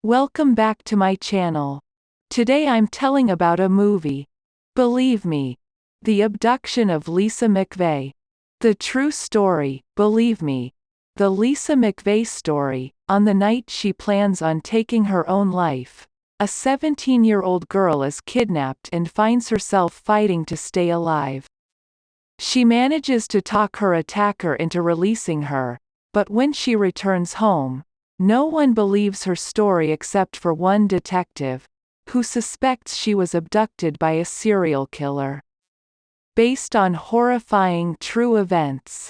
Welcome back to my channel. Today I'm telling about a movie. Believe me. The Abduction of Lisa McVey. The true story, believe me. The Lisa McVey story. On the night she plans on taking her own life, a 17-year-old girl is kidnapped and finds herself fighting to stay alive. She manages to talk her attacker into releasing her, but when she returns home, no one believes her story except for one detective, who suspects she was abducted by a serial killer. Based on horrifying true events.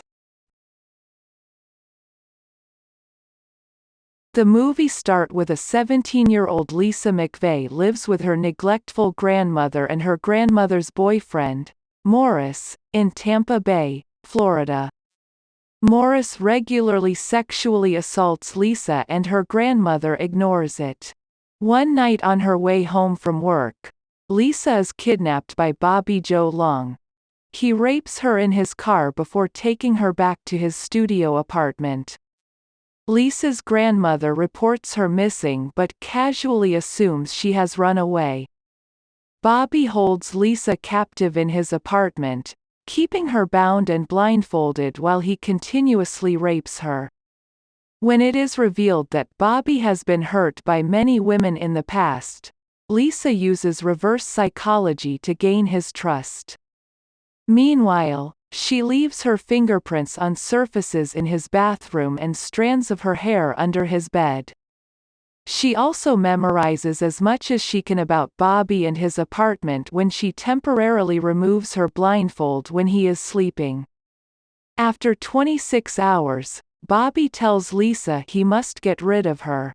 The movie starts with a 17-year-old Lisa McVey lives with her neglectful grandmother and her grandmother's boyfriend, Morris, in Tampa Bay, Florida. Morris regularly sexually assaults Lisa and her grandmother ignores it. One night on her way home from work, Lisa is kidnapped by Bobby Joe Long. He rapes her in his car before taking her back to his studio apartment. Lisa's grandmother reports her missing but casually assumes she has run away. Bobby holds Lisa captive in his apartment, keeping her bound and blindfolded while he continuously rapes her. When it is revealed that Bobby has been hurt by many women in the past, Lisa uses reverse psychology to gain his trust. Meanwhile, she leaves her fingerprints on surfaces in his bathroom and strands of her hair under his bed. She also memorizes as much as she can about Bobby and his apartment when she temporarily removes her blindfold when he is sleeping. After 26 hours, Bobby tells Lisa he must get rid of her.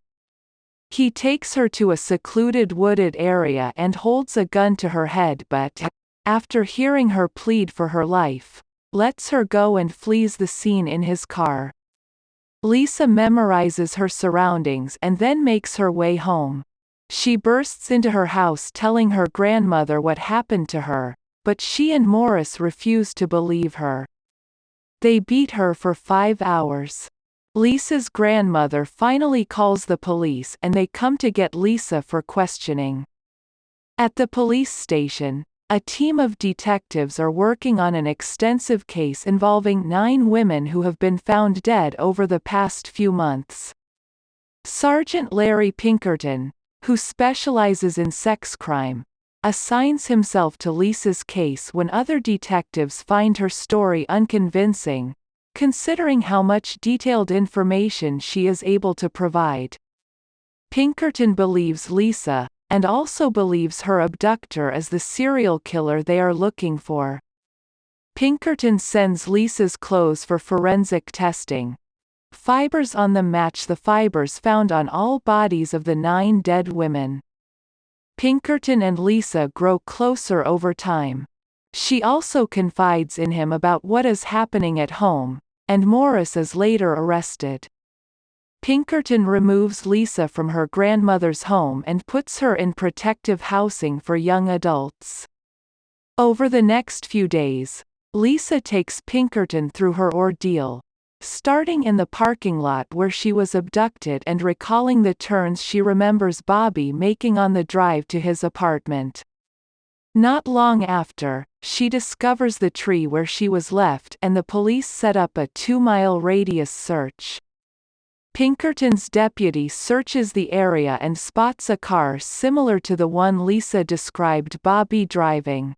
He takes her to a secluded wooded area and holds a gun to her head but, after hearing her plead for her life, lets her go and flees the scene in his car. Lisa memorizes her surroundings and then makes her way home. She bursts into her house telling her grandmother what happened to her, but she and Morris refuse to believe her. They beat her for 5 hours. Lisa's grandmother finally calls the police and they come to get Lisa for questioning. At the police station, a team of detectives are working on an extensive case involving 9 women who have been found dead over the past few months. Sergeant Larry Pinkerton, who specializes in sex crime, assigns himself to Lisa's case when other detectives find her story unconvincing, considering how much detailed information she is able to provide. Pinkerton believes Lisa, and also believes her abductor is the serial killer they are looking for. Pinkerton sends Lisa's clothes for forensic testing. Fibers on them match the fibers found on all bodies of the 9 dead women. Pinkerton and Lisa grow closer over time. She also confides in him about what is happening at home, and Morris is later arrested. Pinkerton removes Lisa from her grandmother's home and puts her in protective housing for young adults. Over the next few days, Lisa takes Pinkerton through her ordeal, starting in the parking lot where she was abducted and recalling the turns she remembers Bobby making on the drive to his apartment. Not long after, she discovers the tree where she was left and the police set up a 2-mile radius search. Pinkerton's deputy searches the area and spots a car similar to the one Lisa described Bobby driving.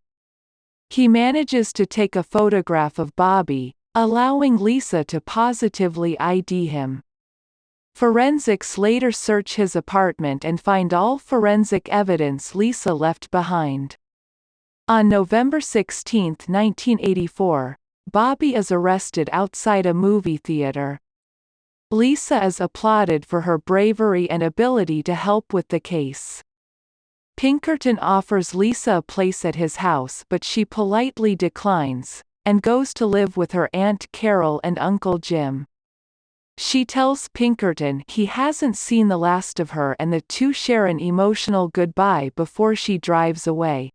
He manages to take a photograph of Bobby, allowing Lisa to positively ID him. Forensics later search his apartment and find all forensic evidence Lisa left behind. On November 16, 1984, Bobby is arrested outside a movie theater. Lisa is applauded for her bravery and ability to help with the case. Pinkerton offers Lisa a place at his house but she politely declines, and goes to live with her Aunt Carol and Uncle Jim. She tells Pinkerton he hasn't seen the last of her and the two share an emotional goodbye before she drives away.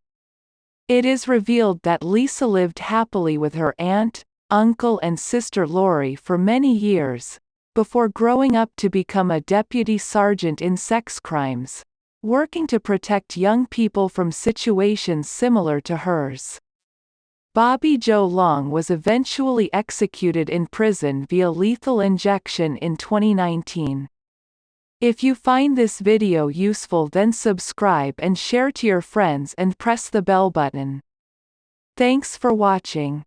It is revealed that Lisa lived happily with her aunt, uncle and sister Lori for many years, before growing up to become a deputy sergeant in sex crimes, working to protect young people from situations similar to hers. Bobby Joe Long was eventually executed in prison via lethal injection in 2019. If you find this video useful, then subscribe and share to your friends and press the bell button. Thanks for watching.